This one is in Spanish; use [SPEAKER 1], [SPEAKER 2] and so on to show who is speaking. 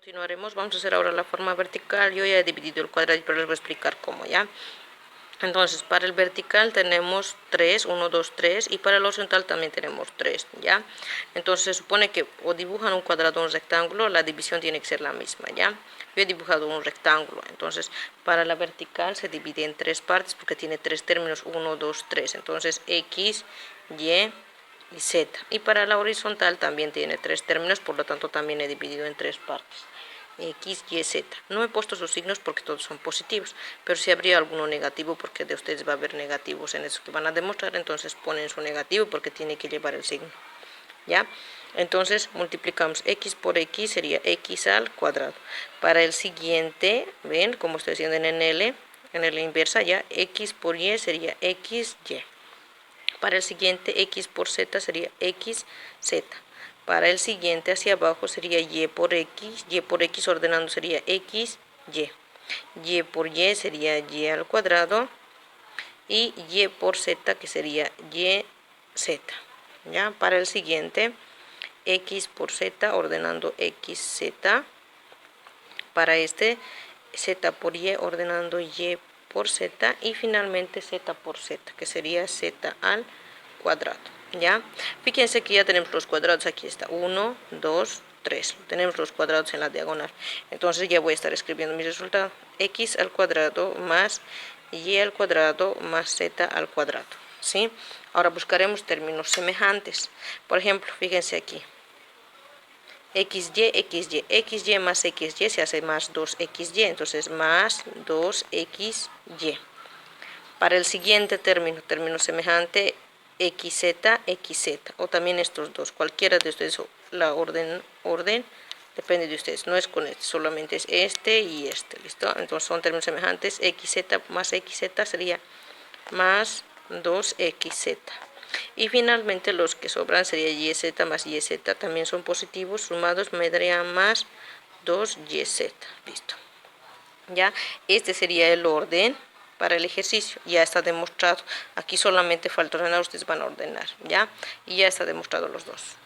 [SPEAKER 1] Continuaremos, vamos a hacer ahora la forma vertical. Yo ya he dividido el cuadrado, pero les voy a explicar cómo, ¿ya? Entonces, para el vertical tenemos 3, 1, 2, 3, y para el horizontal también tenemos 3, ¿ya? Entonces, se supone que o dibujan un cuadrado o un rectángulo, la división tiene que ser la misma, ¿ya? Yo he dibujado un rectángulo, entonces, para la vertical se divide en 3 partes porque tiene 3 términos, 1, 2, 3, entonces, X, Y y Z. Y para la horizontal también tiene 3 términos, por lo tanto también he dividido en 3 partes. X, Y, Z. No he puesto sus signos porque todos son positivos, pero si habría alguno negativo porque de ustedes va a haber negativos en eso que van a demostrar, entonces ponen su negativo porque tiene que llevar el signo, ¿ya? Entonces multiplicamos X por X, sería X al cuadrado. Para el siguiente, ven como estoy haciendo en L inversa, ya X por Y sería XY. Para el siguiente, X por Z sería XZ. Para el siguiente hacia abajo sería Y por X ordenando sería XY. Y por Y sería Y al cuadrado. Y Y por Z que sería YZ. ¿Ya? Para el siguiente, X por Z ordenando XZ. Para este, Z por Y ordenando Y por Z, y finalmente Z por Z, que sería Z al cuadrado, ¿ya? Fíjense que ya tenemos los cuadrados, aquí está, 1, 2, 3, tenemos los cuadrados en la diagonal, entonces ya voy a estar escribiendo mi resultado, X al cuadrado más Y al cuadrado más Z al cuadrado, ¿sí? Ahora buscaremos términos semejantes, por ejemplo, fíjense aquí, XY más XY se hace más 2XY, entonces más 2XY. Para el siguiente término semejante, XZ, o también estos dos, cualquiera de ustedes, la orden depende de ustedes, no es con este, solamente es este y este, ¿listo? Entonces son términos semejantes, XZ más XZ sería más 2XZ. Y finalmente los que sobran sería YZ más YZ, también son positivos, sumados me darían más 2YZ, listo. Ya, este sería el orden para el ejercicio, ya está demostrado, aquí solamente falta ordenar, ustedes van a ordenar, ya, y ya está demostrado los dos.